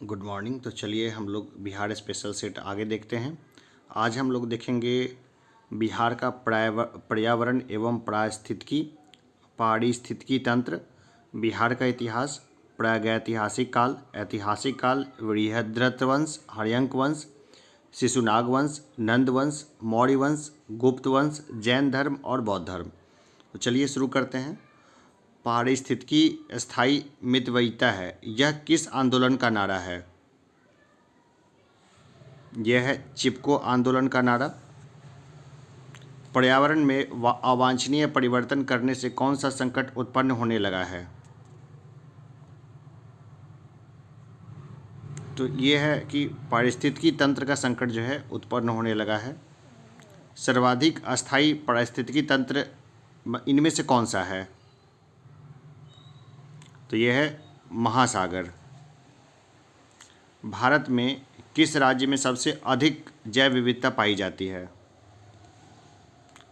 Good morning. तो चलिए हम लोग बिहार स्पेशल सेट आगे देखते हैं। आज हम लोग देखेंगे बिहार का पर्यावरण एवं पारिस्थितिकी तंत्र, बिहार का इतिहास, प्रागैतिहासिक काल, ऐतिहासिक काल, बृहद्रथ वंश, हर्यंक वंश, शिशुनाग वंश, नंद वंश, मौर्य वंश, गुप्त वंश, जैन धर्म और बौद्ध धर्म। तो चलिए शुरू करते हैं। पारिस्थितिकी स्थायी मितव्ययिता है, यह किस आंदोलन का नारा है? यह है चिपको आंदोलन का नारा। पर्यावरण में अवांछनीय परिवर्तन करने से कौन सा संकट उत्पन्न होने लगा है? तो ये है कि पारिस्थितिकी तंत्र का संकट जो है उत्पन्न होने लगा है। सर्वाधिक अस्थायी पारिस्थितिकी तंत्र इनमें से कौन सा है? तो यह है महासागर। भारत में किस राज्य में सबसे अधिक जैव विविधता पाई जाती है?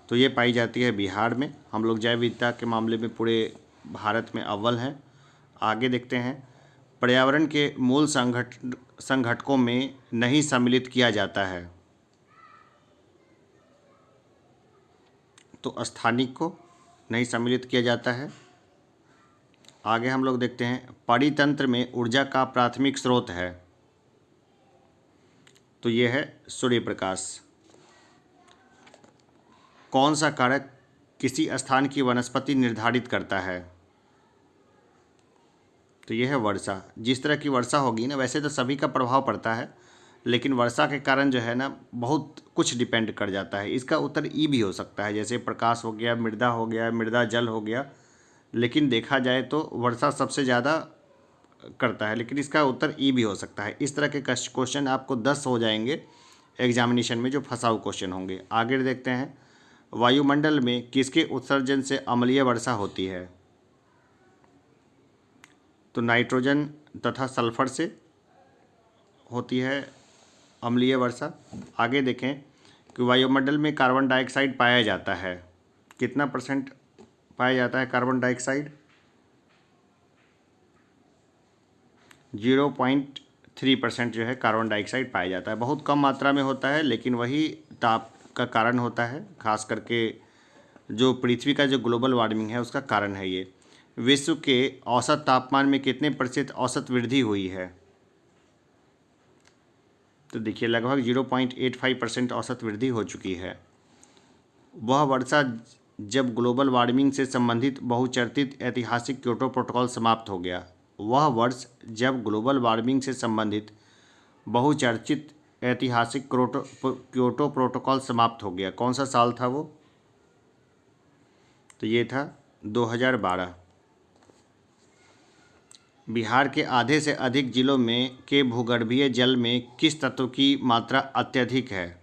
तो ये पाई जाती है बिहार में। हम लोग जैव विविधता के मामले में पूरे भारत में अव्वल हैं। आगे देखते हैं। पर्यावरण के मूल संघटकों में नहीं सम्मिलित किया जाता है, तो स्थानिक को नहीं सम्मिलित किया जाता है। आगे हम लोग देखते हैं। परितंत्र में ऊर्जा का प्राथमिक स्रोत है, तो यह है सूर्य प्रकाश। कौन सा कारक किसी स्थान की वनस्पति निर्धारित करता है? तो यह है वर्षा। जिस तरह की वर्षा होगी ना, वैसे तो सभी का प्रभाव पड़ता है, लेकिन वर्षा के कारण जो है ना बहुत कुछ डिपेंड कर जाता है। इसका उत्तर ई भी हो सकता है, जैसे प्रकाश हो गया, मृदा जल हो गया। लेकिन देखा जाए तो वर्षा सबसे ज़्यादा करता है, लेकिन इसका उत्तर ई भी हो सकता है। इस तरह के क्वेश्चन आपको 10 हो जाएंगे एग्जामिनेशन में, जो फंसाऊ क्वेश्चन होंगे। आगे देखते हैं। वायुमंडल में किसके उत्सर्जन से अम्लीय वर्षा होती है? तो नाइट्रोजन तथा सल्फर से होती है अम्लीय वर्षा। आगे देखें कि वायुमंडल में कार्बन डाइऑक्साइड पाया जाता है। कितना % पाया जाता है कार्बन डाइऑक्साइड? 0.3% जो है कार्बन डाइऑक्साइड पाया जाता है। बहुत कम मात्रा में होता है, लेकिन वही ताप का कारण होता है। खास करके जो पृथ्वी का जो ग्लोबल वार्मिंग है उसका कारण है ये। विश्व के औसत तापमान में कितने % औसत वृद्धि हुई है? तो देखिए लगभग 0.85% औसत वृद्धि हो चुकी है। वह वर्षा जब ग्लोबल वार्मिंग से संबंधित बहुचर्चित ऐतिहासिक क्योटो प्रोटोकॉल समाप्त हो गया। वह वर्ष जब ग्लोबल वार्मिंग से संबंधित बहुचर्चित ऐतिहासिक क्योटो प्रोटोकॉल समाप्त हो गया, कौन सा साल था वो? तो ये था 2012। बिहार के आधे से अधिक जिलों में के भूगर्भीय जल में किस तत्व की मात्रा अत्यधिक है?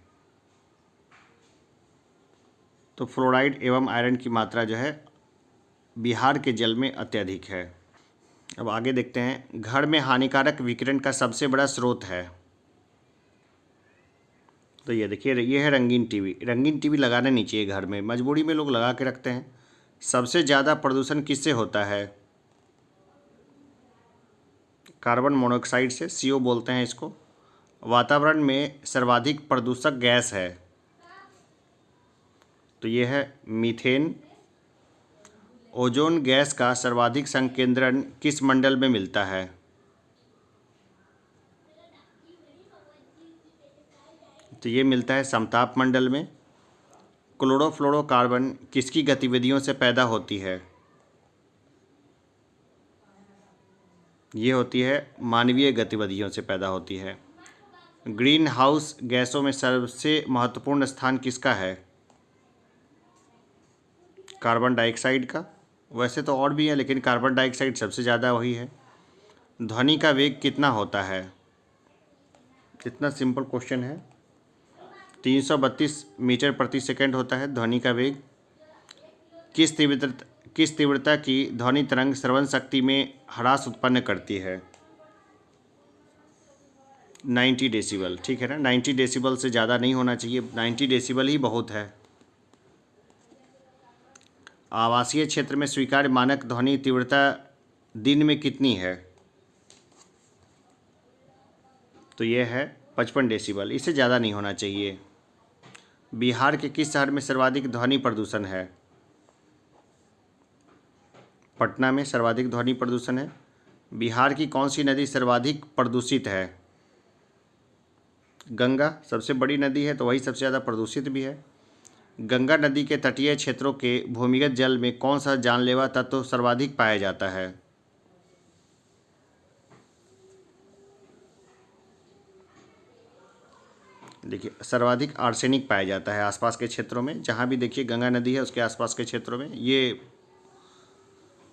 तो फ्लोराइड एवं आयरन की मात्रा जो है बिहार के जल में अत्यधिक है। अब आगे देखते हैं। घर में हानिकारक विकिरण का सबसे बड़ा स्रोत है? तो ये देखिए, ये है रंगीन टीवी। रंगीन टीवी लगाना नहीं चाहिए घर में, मजबूरी में लोग लगा के रखते हैं। सबसे ज़्यादा प्रदूषण किससे होता है? कार्बन मोनोऑक्साइड से, CO बोलते हैं इसको। वातावरण में सर्वाधिक प्रदूषक गैस है? तो ये है मीथेन। ओजोन गैस का सर्वाधिक संकेंद्रण किस मंडल में मिलता है? तो ये मिलता है समताप मंडल में। क्लोरोफ्लोरोकार्बन किसकी गतिविधियों से पैदा होती है? ये होती है मानवीय गतिविधियों से पैदा होती है। ग्रीन हाउस गैसों में सबसे महत्वपूर्ण स्थान किसका है? कार्बन डाइऑक्साइड का। वैसे तो और भी है, लेकिन कार्बन डाइऑक्साइड सबसे ज़्यादा वही है। ध्वनि का वेग कितना होता है? इतना सिंपल क्वेश्चन है। 332 मीटर प्रति सेकंड होता है ध्वनि का वेग। किस तीव्रता की ध्वनि तरंग श्रवण शक्ति में ह्रास उत्पन्न करती है? 90 डेसिबल। ठीक है ना, 90 डेसिबल से ज़्यादा नहीं होना चाहिए, 90 डेसिबल ही बहुत है। आवासीय क्षेत्र में स्वीकार्य मानक ध्वनि तीव्रता दिन में कितनी है? तो ये है 55 डेसिबल, इससे ज़्यादा नहीं होना चाहिए। बिहार के किस शहर में सर्वाधिक ध्वनि प्रदूषण है? पटना में सर्वाधिक ध्वनि प्रदूषण है। बिहार की कौन सी नदी सर्वाधिक प्रदूषित है? गंगा सबसे बड़ी नदी है, तो वही सबसे ज़्यादा प्रदूषित भी है। गंगा नदी के तटीय क्षेत्रों के भूमिगत जल में कौन सा जानलेवा तत्व सर्वाधिक पाया जाता है? देखिए, सर्वाधिक आर्सेनिक पाया जाता है आसपास के क्षेत्रों में। जहाँ भी देखिए गंगा नदी है उसके आसपास के क्षेत्रों में। ये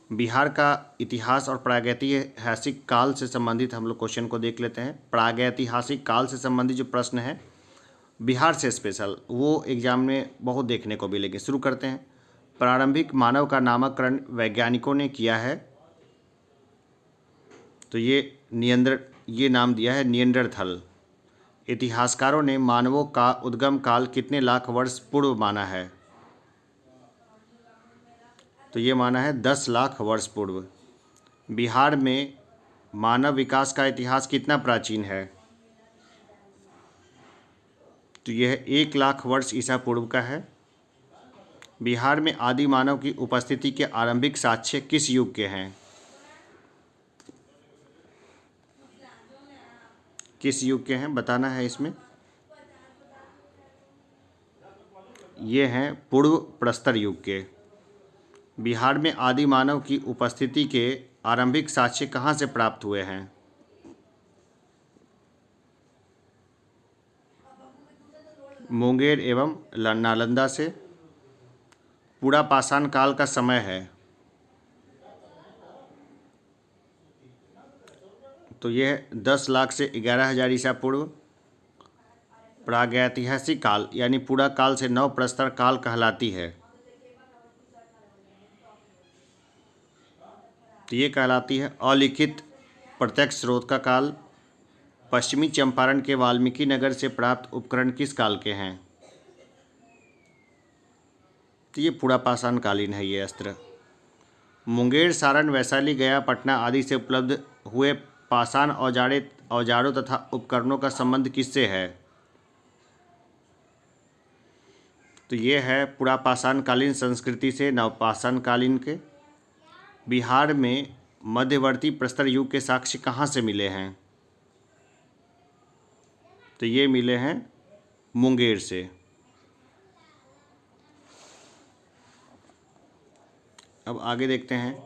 बिहार का इतिहास और प्रागैतिहासिक काल से संबंधित हम लोग क्वेश्चन को देख लेते हैं। प्रागैतिहासिक काल से संबंधित जो प्रश्न है बिहार से स्पेशल, वो एग्जाम में बहुत देखने को मिलेंगे। शुरू करते हैं। प्रारंभिक मानव का नामकरण वैज्ञानिकों ने किया है, तो ये नाम दिया है निएंडरथल। इतिहासकारों ने मानवों का उद्गम काल कितने लाख वर्ष पूर्व माना है? तो ये माना है 10 लाख वर्ष पूर्व। बिहार में मानव विकास का इतिहास कितना प्राचीन है? तो यह 1 लाख वर्ष ईसा पूर्व का है। बिहार में आदि मानव की उपस्थिति के आरंभिक साक्ष्य किस युग के हैं? किस युग के हैं बताना है इसमें। ये हैं पूर्व प्रस्तर युग के। बिहार में आदि मानव की उपस्थिति के आरंभिक साक्ष्य कहाँ से प्राप्त हुए हैं? मुंगेर एवं नालंदा से। पूरा पाषाण काल का समय है, तो यह 10 लाख से 11,000 ईसा पूर्व। प्रागैतिहासिक काल यानी पूरा काल से नव प्रस्तर काल कहलाती है, तो ये कहलाती है अलिखित प्रत्यक्ष स्रोत का काल। पश्चिमी चंपारण के वाल्मीकि नगर से प्राप्त उपकरण किस काल के हैं? तो ये पूरा पाषाण कालीन है ये अस्त्र। मुंगेर, सारण, वैशाली, गया, पटना आदि से उपलब्ध हुए पाषाण औजारों तथा उपकरणों का संबंध किससे है? तो ये है पूरा पाषाण कालीन संस्कृति से नवपाषाण कालीन के। बिहार में मध्यवर्ती प्रस्तर युग के साक्ष्य कहाँ से मिले हैं? तो ये मिले हैं मुंगेर से। अब आगे देखते हैं।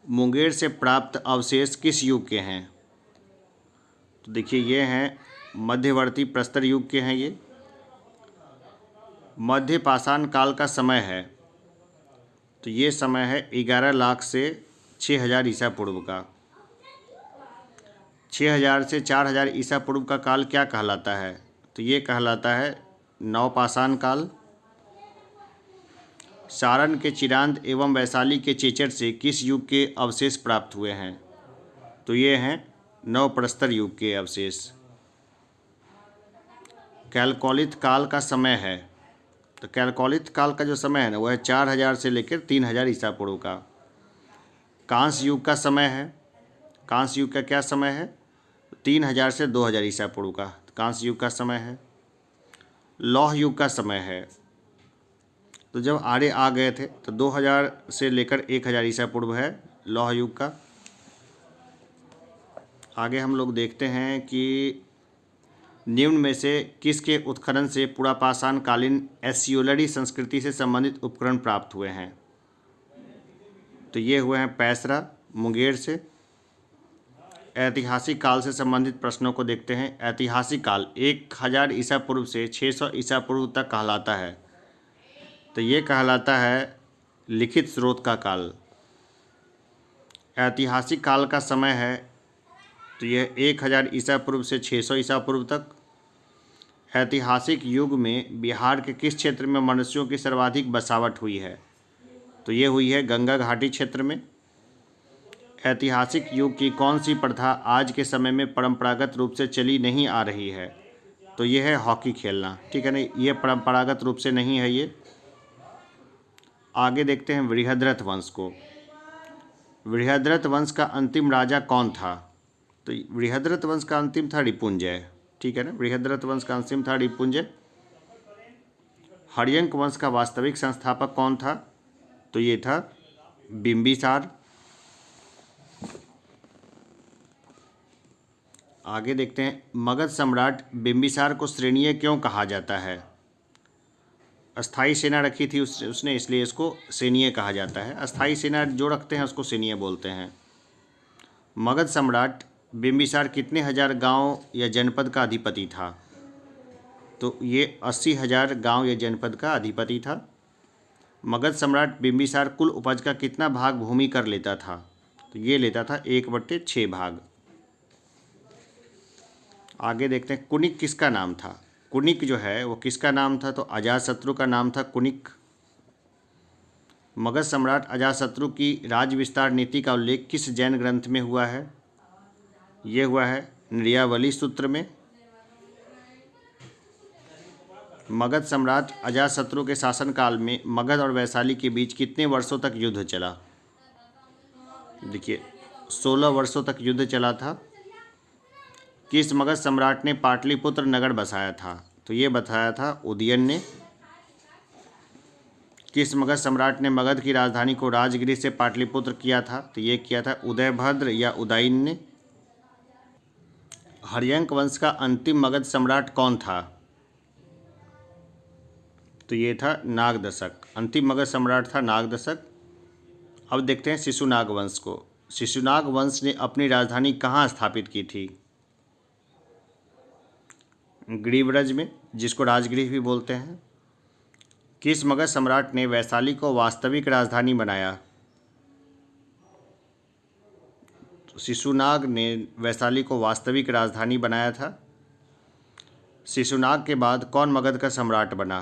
मुंगेर से प्राप्त अवशेष किस युग के हैं? तो देखिए ये हैं मध्यवर्ती प्रस्तर युग के हैं। ये मध्य पाषाण काल का समय है, तो ये समय है 11 लाख से 6,000 ईसा पूर्व का। 6,000 से 4,000 ईसा पूर्व का काल क्या कहलाता है? तो ये कहलाता है नवपाषाण काल। सारण के चिरांद एवं वैशाली के चेचर से किस युग के अवशेष प्राप्त हुए हैं? तो ये हैं नवप्रस्तर युग के अवशेष। कैलकोलिथ काल का समय है, तो कैलकोलिथ काल का जो समय है ना वह है 4,000 से लेकर 3,000 ईसा पूर्व का। कांस्य युग का समय है। कांस्य युग का क्या समय है? 3,000 से 2,000 ईसा पूर्व का कांस्य युग का समय है। लौह युग का समय है, तो जब आर्य आ गए थे तो 2,000 से लेकर 1,000 ईसा पूर्व है लौह युग का। आगे हम लोग देखते हैं कि निम्न में से किसके उत्खनन से पूरा पाषाण कालीन एसियोलरी संस्कृति से संबंधित उपकरण प्राप्त हुए हैं? तो ये हुए हैं पैसरा मुंगेर से। ऐतिहासिक काल से संबंधित प्रश्नों को देखते हैं। ऐतिहासिक काल 1,000 ईसा पूर्व से 600 ईसा पूर्व तक कहलाता है, तो ये कहलाता है लिखित स्रोत का काल। ऐतिहासिक काल का समय है, तो यह 1,000 ईसा पूर्व से 600 ईसा पूर्व तक। ऐतिहासिक युग में बिहार के किस क्षेत्र में मनुष्यों की सर्वाधिक बसावट हुई है? तो ये हुई है गंगा घाटी क्षेत्र में। ऐतिहासिक युग की कौन सी प्रथा आज के समय में परंपरागत रूप से चली नहीं आ रही है? तो ये है हॉकी खेलना, ठीक है ना, ये परंपरागत रूप से नहीं है ये। आगे देखते हैं बृहद्रथ वंश को। बृहद्रथ वंश का अंतिम राजा कौन था? तो बृहद्रथ वंश का अंतिम था रिपुंजय, ठीक है ना। बृहद्रथ वंश का अंतिम था रिपुंजय। हर्यंक वंश का वास्तविक संस्थापक कौन था? तो ये था बिंबिसार। आगे देखते हैं, मगध सम्राट बिंबिसार को श्रेणीय क्यों कहा जाता है? अस्थाई सेना रखी थी उसने, इसलिए इसको सेनीय कहा जाता है। अस्थाई सेना जो रखते हैं उसको सेनीय बोलते हैं। मगध सम्राट बिंबिसार कितने हजार गांव या जनपद का अधिपति था? तो ये 80,000 गांव या जनपद का अधिपति था। मगध सम्राट बिंबिसार कुल उपज का कितना भाग भूमि कर लेता था? तो ये लेता था 1/6 भाग। आगे देखते हैं, कुनिक किसका नाम था? कुनिक जो है वो किसका नाम था? तो अजातशत्रु का नाम था कुनिक। मगध सम्राट अजातशत्रु की राज विस्तार नीति का उल्लेख किस जैन ग्रंथ में हुआ है? ये हुआ है निर्यावली सूत्र में। मगध सम्राट अजातशत्रु के शासनकाल में मगध और वैशाली के बीच कितने वर्षों तक युद्ध चला? देखिए 16 वर्षों तक युद्ध चला था। किस मगध सम्राट ने पाटलिपुत्र नगर बसाया था? तो ये बताया था उदयन ने। किस मगध सम्राट ने मगध की राजधानी को राजगृह से पाटलिपुत्र किया था? तो ये किया था उदयभद्र या उदयन ने। हर्यंक वंश का अंतिम मगध सम्राट कौन था? तो ये था नागदशक। अंतिम मगध सम्राट था नागदशक। अब देखते हैं शिशुनाग वंश को। शिशुनाग वंश ने अपनी राजधानी कहाँ स्थापित की थी? गिरिव्रज में, जिसको राजगृह भी बोलते हैं। किस मगध सम्राट ने वैशाली को वास्तविक राजधानी बनाया? तो शिशुनाग ने वैशाली को वास्तविक राजधानी बनाया था। शिशुनाग के बाद कौन मगध का सम्राट बना?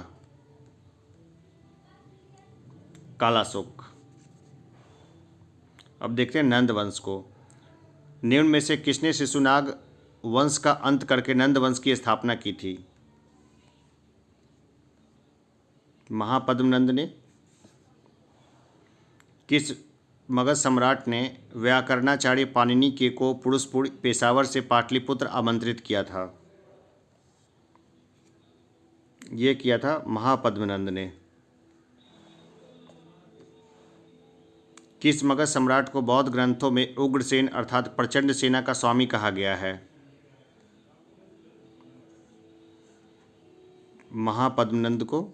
कालाशोक। अब देखते हैं नंद वंश को। निम्न में से किसने शिशुनाग वंश का अंत करके नंद वंश की स्थापना की थी? महापद्मनंद ने। किस मगध सम्राट ने व्याकरणाचार्य पाणिनि के को पुरुषपुर पेशावर से पाटलिपुत्र आमंत्रित किया था? ये किया था महापद्मनंद ने। किस मगध सम्राट को बौद्ध ग्रंथों में उग्रसेन अर्थात प्रचंड सेना का स्वामी कहा गया है? महापद्मनंद को।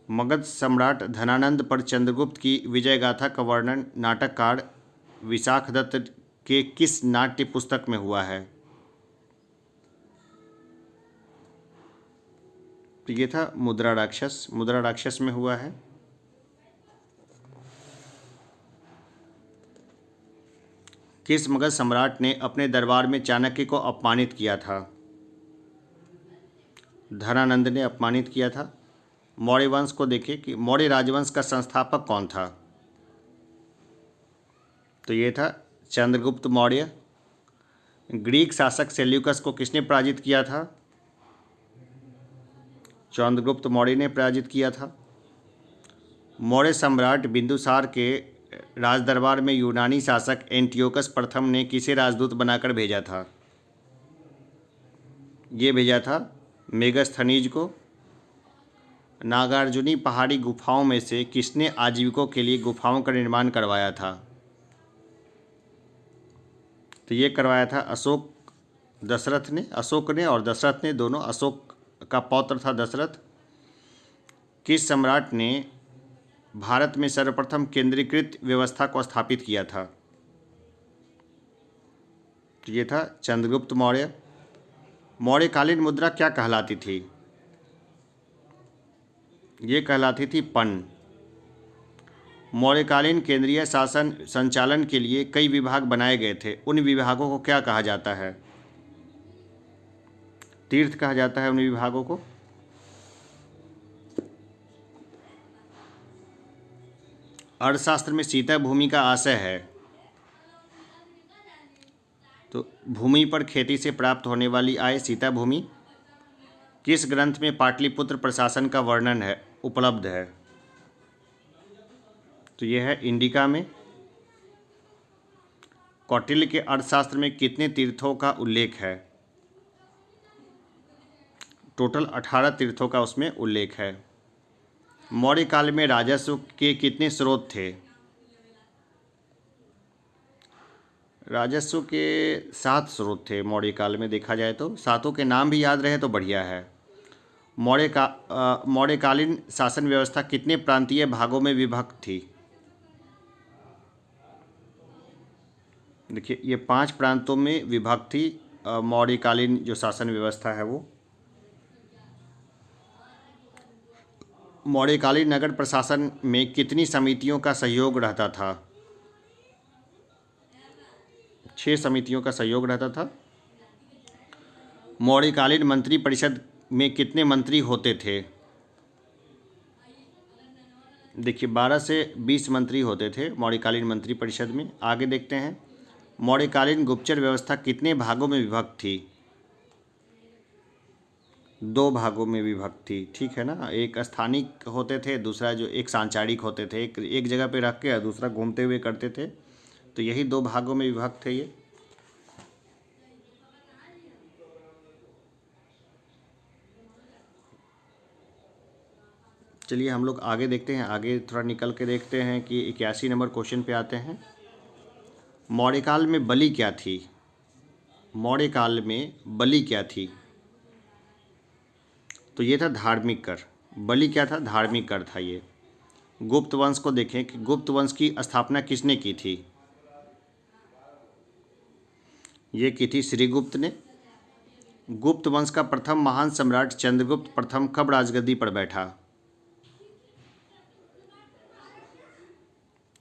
मगध सम्राट धनानंद पर चंद्रगुप्त की विजय गाथा का वर्णन नाटककार विशाखदत्त के किस नाट्य पुस्तक में हुआ है? तो ये था मुद्रा राक्षस। मुद्रा राक्षस में हुआ है। किस मगध सम्राट ने अपने दरबार में चाणक्य को अपमानित किया था? धनानंद ने अपमानित किया था। मौर्य वंश को देखिए कि मौर्य राजवंश का संस्थापक कौन था? तो ये था चंद्रगुप्त मौर्य। ग्रीक शासक सेल्यूकस को किसने पराजित किया था? चंद्रगुप्त मौर्य ने पराजित किया था। मौर्य सम्राट बिंदुसार के राजदरबार में यूनानी शासक एंटियोकस प्रथम ने किसे राजदूत बनाकर भेजा था? ये भेजा था मेगस्थनीज को। नागार्जुनी पहाड़ी गुफाओं में से किसने आजीविकों के लिए गुफाओं का निर्माण करवाया था? तो ये करवाया था अशोक दशरथ ने। अशोक ने और दशरथ ने, दोनों। अशोक का पौत्र था दशरथ। किस सम्राट ने भारत में सर्वप्रथम केंद्रीकृत व्यवस्था को स्थापित किया था? तो ये था चंद्रगुप्त मौर्य। मौर्यकालीन मुद्रा क्या कहलाती थी? ये कहलाती थी पन। मौर्यकालीन केंद्रीय शासन संचालन के लिए कई विभाग बनाए गए थे। उन विभागों को क्या कहा जाता है? तीर्थ कहा जाता है उन विभागों को। अर्थशास्त्र में सीता भूमि का आशय है। तो भूमि पर खेती से प्राप्त होने वाली आय सीता भूमि। किस ग्रंथ में पाटलिपुत्र प्रशासन का वर्णन है उपलब्ध है? तो यह है इंडिका में। कौटिल्य के अर्थशास्त्र में कितने तीर्थों का उल्लेख है? टोटल 18 तीर्थों का उसमें उल्लेख है। मौर्य काल में राजस्व के कितने स्रोत थे? राजस्व के 7 स्रोत थे मौर्य काल में, देखा जाए तो सातों के नाम भी याद रहे तो बढ़िया है। मौर्यकालीन शासन व्यवस्था कितने प्रांतीय भागों में विभक्त थी? देखिए ये 5 प्रांतों में विभक्त थी मौर्यकालीन जो शासन व्यवस्था है वो। मौर्यकालीन नगर प्रशासन में कितनी समितियों का सहयोग रहता था? 6 समितियों का सहयोग रहता था। मौर्यकालीन मंत्री परिषद में कितने मंत्री होते थे? देखिए 12 से 20 मंत्री होते थे मौर्यकालीन मंत्री परिषद में। आगे देखते हैं, मौर्यकालीन गुप्तचर व्यवस्था कितने भागों में विभक्त थी? 2 भागों में विभक्त थी, ठीक है ना। एक स्थानिक होते थे, दूसरा जो एक सांचारिक होते थे, एक जगह पे रख के और दूसरा घूमते हुए करते थे। तो यही 2 भागों में विभक्त थे ये। चलिए हम लोग आगे देखते हैं, आगे थोड़ा निकल के देखते हैं कि 81 नंबर क्वेश्चन पे आते हैं। मौर्यकाल में बलि क्या थी? मौर्यकाल में बलि क्या थी? तो ये था धार्मिक कर। बलि क्या था? धार्मिक कर था ये। गुप्त वंश को देखें कि गुप्त वंश की स्थापना किसने की थी? ये की थी श्रीगुप्त ने। गुप्त वंश का प्रथम महान सम्राट चंद्रगुप्त प्रथम कब राजगद्दी पर बैठा?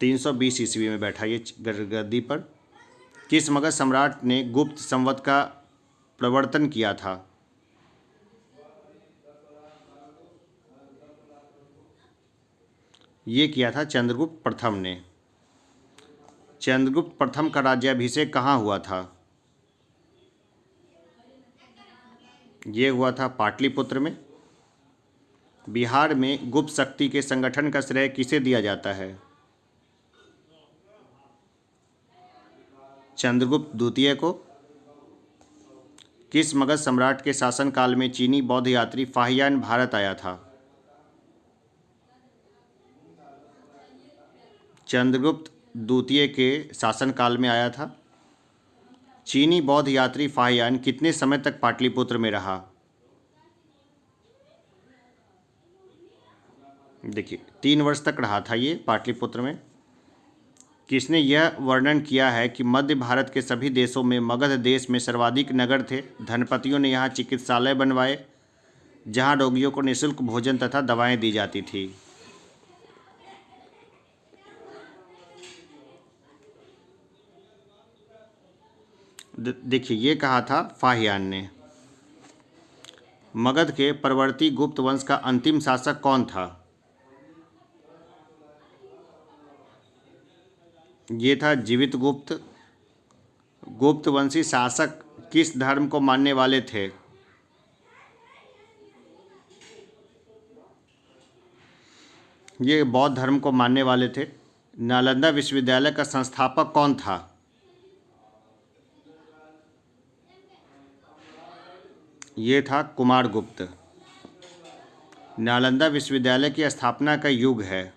320 ईस्वी में बैठा ये गद्दी पर। किस मगध सम्राट ने गुप्त संवत का प्रवर्तन किया था? ये किया था चंद्रगुप्त प्रथम ने। चंद्रगुप्त प्रथम का राज्याभिषेक कहाँ हुआ था? ये हुआ था पाटलिपुत्र में। बिहार में गुप्त शक्ति के संगठन का श्रेय किसे दिया जाता है? चंद्रगुप्त द्वितीय को। किस मगध सम्राट के शासनकाल में चीनी बौद्ध यात्री फाहियान भारत आया था? चंद्रगुप्त द्वितीय के शासनकाल में आया था। चीनी बौद्ध यात्री फाहियान कितने समय तक पाटलिपुत्र में रहा? देखिए 3 वर्ष तक रहा था ये पाटलिपुत्र में। किसने यह वर्णन किया है कि मध्य भारत के सभी देशों में मगध देश में सर्वाधिक नगर थे? धनपतियों ने यहाँ चिकित्सालय बनवाए जहाँ रोगियों को निःशुल्क भोजन तथा दवाएं दी जाती थी। देखिए ये कहा था फाहियान ने। मगध के परवर्ती गुप्त वंश का अंतिम शासक कौन था? ये था जीवित गुप्त। गुप्त वंशी शासक किस धर्म को मानने वाले थे? ये बौद्ध धर्म को मानने वाले थे। नालंदा विश्वविद्यालय का संस्थापक कौन था? ये था कुमारगुप्त। नालंदा विश्वविद्यालय की स्थापना का युग है,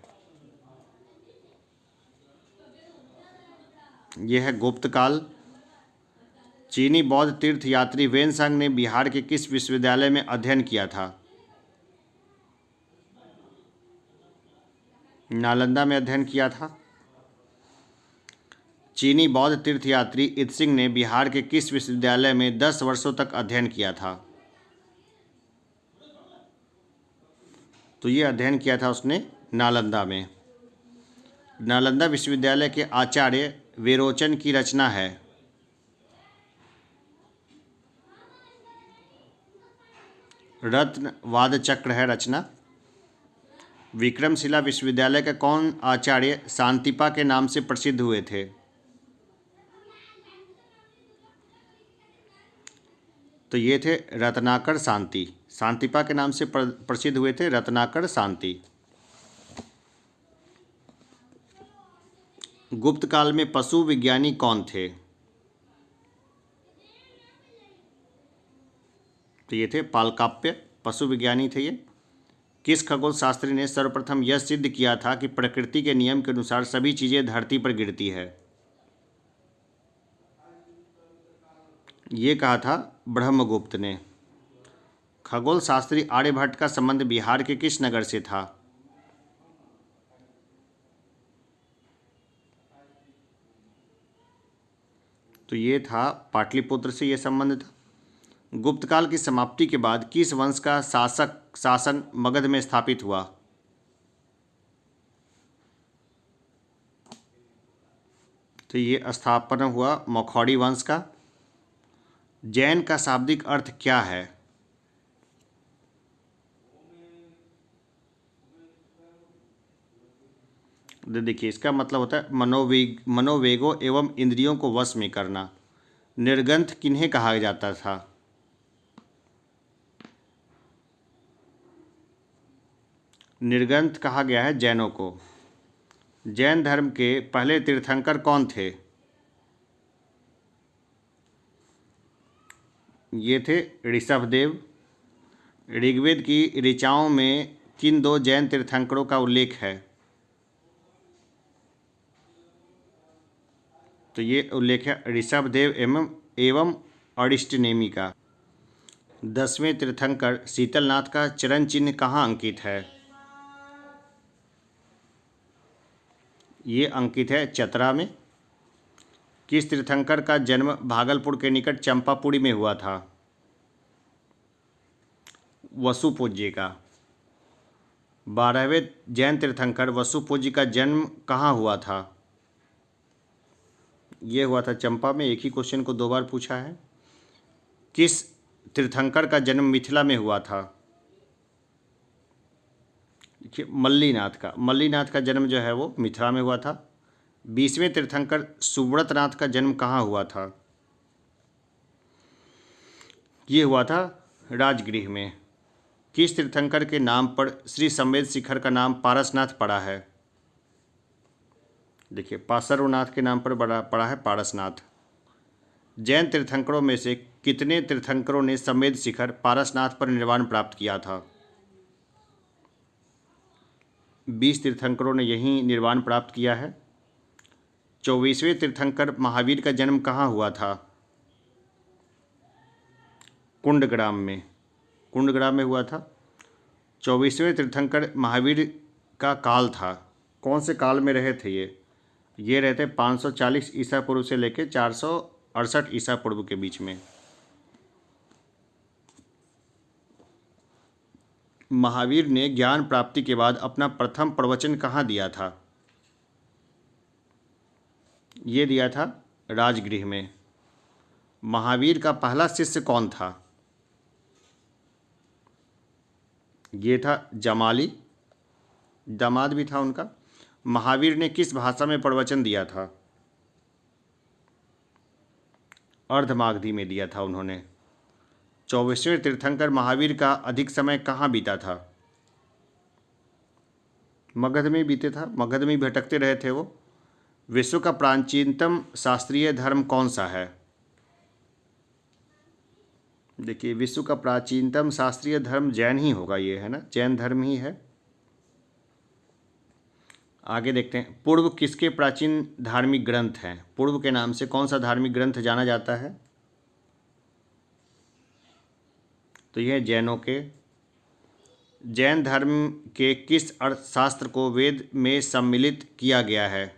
यह है गुप्त काल। चीनी बौद्ध तीर्थ यात्री वेनसांग ने बिहार के किस विश्वविद्यालय में अध्ययन किया था? नालंदा में अध्ययन किया था। चीनी बौद्ध तीर्थयात्री इत्सिंग ने बिहार के किस विश्वविद्यालय में 10 वर्षों तक अध्ययन किया था? तो ये अध्ययन किया था उसने नालंदा में। नालंदा विश्वविद्यालय के आचार्य विरोचन की रचना है। रत्न वादचक्र है रचना। विक्रमशिला विश्वविद्यालय के कौन आचार्य शांतिपा के नाम से प्रसिद्ध हुए थे? तो ये थे रत्नाकर शांति। शांतिपा के नाम से प्रसिद्ध हुए थे रत्नाकर शांति। गुप्त काल में पशु विज्ञानी कौन थे? तो ये थे पालकाप्य, पशु विज्ञानी थे ये। किस खगोल शास्त्री ने सर्वप्रथम यह सिद्ध किया था कि प्रकृति के नियम के अनुसार सभी चीजें धरती पर गिरती है? ये कहा था ब्रह्मगुप्त ने। खगोल शास्त्री आर्यभट्ट का संबंध बिहार के किस नगर से था? तो ये था पाटलिपुत्र से ये संबंध था। गुप्त काल की समाप्ति के बाद किस वंश का शासन मगध में स्थापित हुआ? तो ये स्थापना हुआ मौखौड़ी वंश का। जैन का शाब्दिक अर्थ क्या है? देखिए, इसका मतलब होता है मनोवेगों एवं इंद्रियों को वश में करना। निर्ग्रंथ किन्हें कहा जाता था? निर्ग्रंथ कहा गया है जैनों को। जैन धर्म के पहले तीर्थंकर कौन थे? ये थे ऋषभदेव। ऋग्वेद की ऋचाओं में किन दो जैन तीर्थंकरों का उल्लेख है? तो ये उल्लेख है ऋषभदेव एवं अरिष्टनेमि का। 10वें तीर्थंकर शीतलनाथ का चरण चिन्ह कहाँ अंकित है? ये अंकित है चतरा में। किस तीर्थंकर का जन्म भागलपुर के निकट चंपापुरी में हुआ था? वसुपूज्य का। 12वें जैन तीर्थंकर वसुपूज्य का जन्म कहाँ हुआ था? ये हुआ था चंपा में। एक ही क्वेश्चन को 2 बार पूछा है। किस तीर्थंकर का जन्म मिथिला में हुआ था? देखिए, मल्लीनाथ का जन्म जो है वो मिथिला में हुआ था। 20वें तीर्थंकर सुव्रतनाथ का जन्म कहाँ हुआ था? ये हुआ था राजगृह में। किस तीर्थंकर के नाम पर श्री संवेद शिखर का नाम पारसनाथ पड़ा है? देखिए, पार्श्वनाथ के नाम पर पड़ा है पारसनाथ। जैन तीर्थंकरों में से कितने तीर्थंकरों ने संवेद शिखर पारसनाथ पर निर्वाण प्राप्त किया था? 20 तीर्थंकरों ने यहीं निर्वाण प्राप्त किया है। 24वें तीर्थंकर महावीर का जन्म कहाँ हुआ था? कुंडग्राम में हुआ था। 24वें तीर्थंकर महावीर का काल था। कौन से काल में रहे थे ये रहते 540 ईसा पूर्व से लेकर 468 ईसा पूर्व के बीच में। महावीर ने ज्ञान प्राप्ति के बाद अपना प्रथम प्रवचन कहाँ दिया था? ये दिया था राजगृह में। महावीर का पहला शिष्य कौन था? ये था जमाली, दामाद भी था उनका। महावीर ने किस भाषा में प्रवचन दिया था? अर्धमागधी में दिया था उन्होंने। 24वें तीर्थंकर महावीर का अधिक समय कहाँ बीता था? मगध में बीते था। मगध में भटकते रहे थे वो। विश्व का प्राचीनतम शास्त्रीय धर्म कौन सा है? देखिए, विश्व का प्राचीनतम शास्त्रीय धर्म जैन ही होगा, ये है ना, जैन धर्म ही है। आगे देखते हैं, पूर्व किसके प्राचीन धार्मिक ग्रंथ हैं? पूर्व के नाम से कौन सा धार्मिक ग्रंथ जाना जाता है? तो यह जैनों के। जैन धर्म के किस अर्थशास्त्र को वेद में सम्मिलित किया गया है?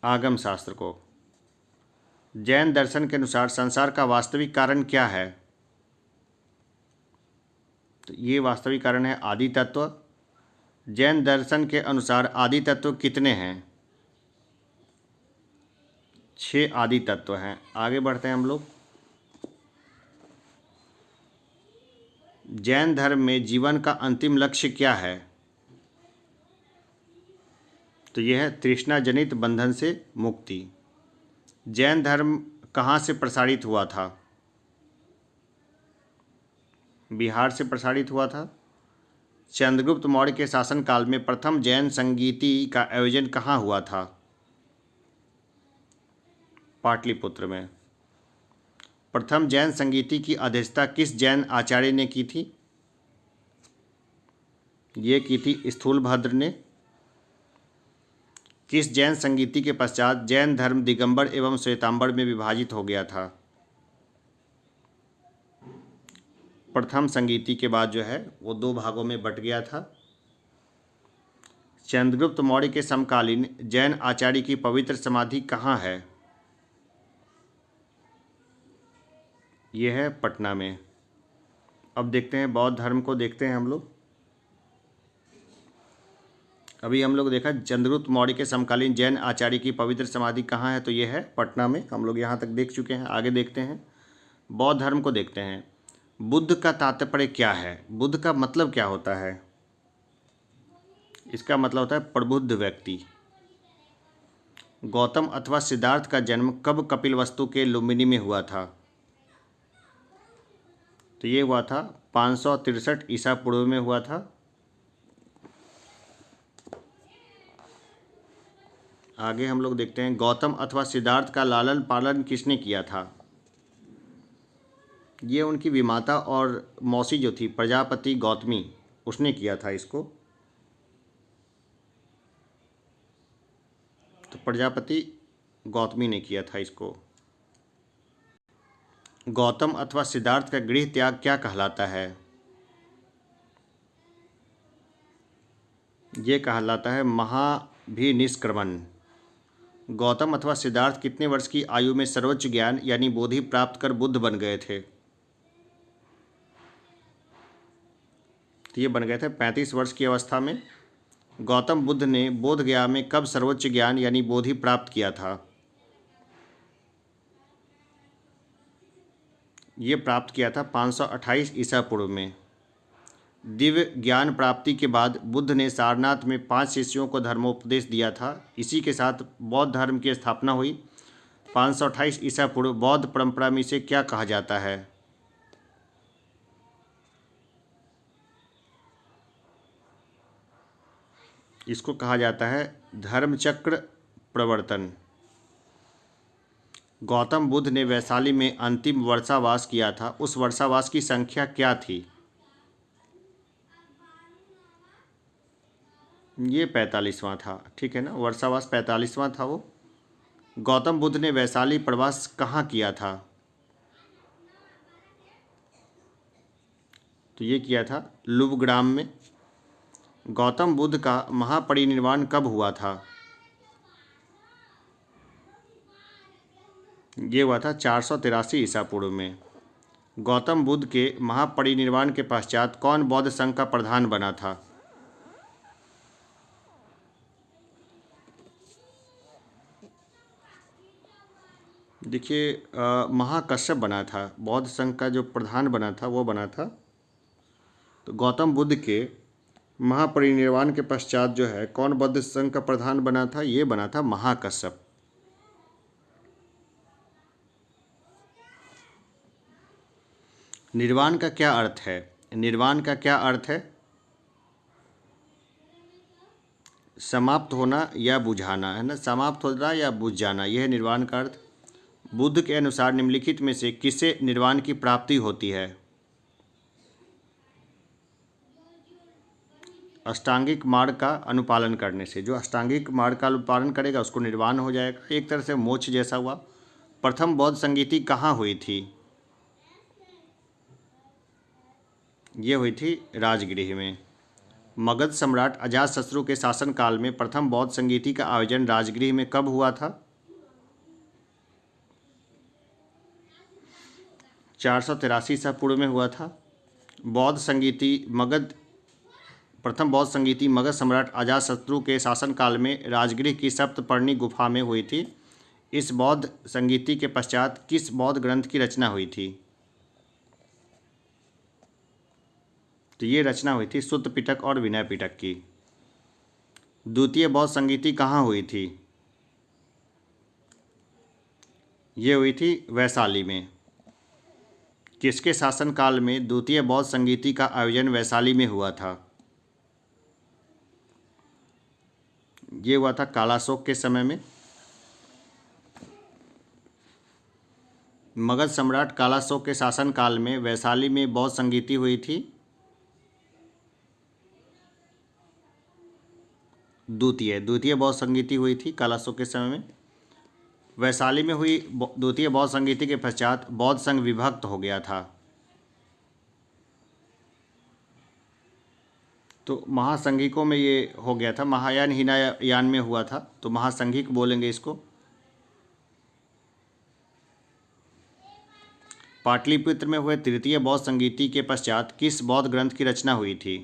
आगम शास्त्र को। जैन दर्शन के अनुसार संसार का वास्तविक कारण क्या है? तो ये वास्तविक कारण है आदि तत्व। जैन दर्शन के अनुसार आदि तत्व कितने हैं? 6 आदि तत्व हैं। आगे बढ़ते हैं हम लोग। जैन धर्म में जीवन का अंतिम लक्ष्य क्या है? तो यह है तृष्णा जनित बंधन से मुक्ति। जैन धर्म कहाँ से प्रसारित हुआ था? बिहार से प्रसारित हुआ था। चंद्रगुप्त मौर्य के शासनकाल में प्रथम जैन संगीति का आयोजन कहाँ हुआ था? पाटलिपुत्र में। प्रथम जैन संगीति की अध्यक्षता किस जैन आचार्य ने की थी? ये की थी स्थूलभद्र ने। किस जैन संगीति के पश्चात जैन धर्म दिगंबर एवं श्वेतांबर में विभाजित हो गया था? प्रथम संगीति के बाद जो है वो 2 भागों में बट गया था। चंद्रगुप्त मौर्य के समकालीन जैन आचार्य की पवित्र समाधि कहाँ है? ये है पटना में। अब देखते हैं बौद्ध धर्म को, देखते हैं हम लोग। अभी हम लोग देखा चंद्रगुप्त मौर्य के समकालीन जैन आचार्य की पवित्र समाधि कहाँ है, तो ये है पटना में। हम लोग यहाँ तक देख चुके हैं। आगे देखते हैं बौद्ध धर्म को, देखते हैं। बुद्ध का तात्पर्य क्या है? बुद्ध का मतलब क्या होता है? इसका मतलब होता है प्रबुद्ध व्यक्ति। गौतम अथवा सिद्धार्थ का जन्म कब कपिलवस्तु के लुम्बिनी में हुआ था? तो ये हुआ था 563 ईसा पूर्व में हुआ था। आगे हम लोग देखते हैं गौतम अथवा सिद्धार्थ का लालन पालन किसने किया था? ये उनकी विमाता और मौसी जो थी प्रजापति गौतमी, उसने किया था इसको। तो प्रजापति गौतमी ने किया था इसको। गौतम अथवा सिद्धार्थ का गृह त्याग क्या कहलाता है? ये कहलाता है महाभिनिष्क्रमण। गौतम अथवा सिद्धार्थ कितने वर्ष की आयु में सर्वोच्च ज्ञान यानी बोधि प्राप्त कर बुद्ध बन गए थे? तो ये बन गए थे 35 वर्ष की अवस्था में। गौतम बुद्ध ने बोध गया में कब सर्वोच्च ज्ञान यानी बोधि प्राप्त किया था? ये प्राप्त किया था 528 ईसा पूर्व में। दिव्य ज्ञान प्राप्ति के बाद बुद्ध ने सारनाथ में 5 शिष्यों को धर्मोपदेश दिया था। इसी के साथ बौद्ध धर्म की स्थापना हुई। 528 ईसा पूर्व बौद्ध परंपरा में इसे क्या कहा जाता है? इसको कहा जाता है धर्मचक्र प्रवर्तन। गौतम बुद्ध ने वैशाली में अंतिम वर्षावास किया था। उस वर्षावास की संख्या क्या थी? ये 45वां था। ठीक है ना, वर्षावास 45वां था वो। गौतम बुद्ध ने वैशाली प्रवास कहाँ किया था? तो ये किया था लुवग्राम में। गौतम बुद्ध का महापरिनिर्वाण कब हुआ था? ये हुआ था 483 ईसा पूर्व में। गौतम बुद्ध के महापरिनिर्वाण के पश्चात कौन बौद्ध संघ का प्रधान बना था? देखिए महाकश्यप बना था। बौद्ध संघ का जो प्रधान बना था वो बना था। तो गौतम बुद्ध के महापरिनिर्वाण के पश्चात जो है कौन बौद्ध संघ का प्रधान बना था? ये बना था महाकश्यप। निर्वाण का क्या अर्थ है? निर्वाण का क्या अर्थ है? समाप्त होना या बुझाना, है ना। समाप्त होना या बुझ जाना, यह है निर्वाण का अर्थ। बुद्ध के अनुसार निम्नलिखित में से किससे निर्वाण की प्राप्ति होती है? अष्टांगिक मार्ग का अनुपालन करने से। जो अष्टांगिक मार्ग का अनुपालन करेगा उसको निर्वाण हो जाएगा। एक तरह से मोक्ष जैसा हुआ। प्रथम बौद्ध संगीति कहाँ हुई थी? ये हुई थी राजगृह में। मगध सम्राट अजातशत्रु के शासनकाल में प्रथम बौद्ध संगीति का आयोजन राजगृह में कब हुआ था? 483 ईसा पूर्व में हुआ था। बौद्ध संगीति प्रथम बौद्ध संगीति मगध सम्राट अजातशत्रु के शासनकाल में राजगृह की सप्तपर्णी गुफा में हुई थी। इस बौद्ध संगीति के पश्चात किस बौद्ध ग्रंथ की रचना हुई थी? तो ये रचना हुई थी सुत्त पिटक और विनय पिटक की। द्वितीय बौद्ध संगीति कहाँ हुई थी? ये हुई थी वैशाली में। किसके शासनकाल में द्वितीय बौद्ध संगीति का आयोजन वैशाली में हुआ था? ये हुआ था कालाशोक के समय में। मगध सम्राट कालाशोक के शासनकाल में वैशाली में बौद्ध संगीति हुई थी। द्वितीय बौद्ध संगीति हुई थी कालाशोक के समय में। वैशाली में हुई द्वितीय बौद्ध संगीति के पश्चात बौद्ध संघ विभक्त हो गया था। तो महासंघिकों में ये हो गया था, महायान हीनयान में हुआ था, तो महासंघिक बोलेंगे इसको। पाटलिपुत्र में हुए तृतीय बौद्ध संगीति के पश्चात किस बौद्ध ग्रंथ की रचना हुई थी?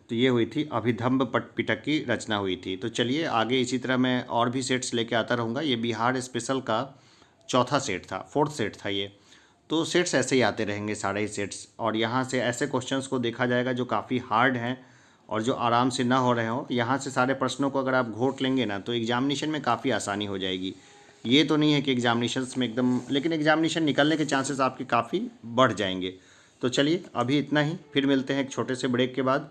तो ये हुई थी अभिधम्म पिटक की रचना हुई थी। तो चलिए आगे इसी तरह मैं और भी सेट्स लेके आता रहूँगा। ये बिहार स्पेशल का चौथा सेट था, फोर्थ सेट था ये। तो सेट्स ऐसे ही आते रहेंगे सारे ही सेट्स, और यहाँ से ऐसे क्वेश्चंस को देखा जाएगा जो काफ़ी हार्ड हैं और जो आराम से ना हो रहे हों। यहाँ से सारे प्रश्नों को अगर आप घोट लेंगे ना तो एग्जामिनेशन में काफ़ी आसानी हो जाएगी। ये तो नहीं है कि एग्जामिनेशंस में एकदम, लेकिन एग्जामिनेशन निकलने के चांसेस आपके काफ़ी बढ़ जाएंगे। तो चलिए अभी इतना ही, फिर मिलते हैं एक छोटे से ब्रेक के बाद।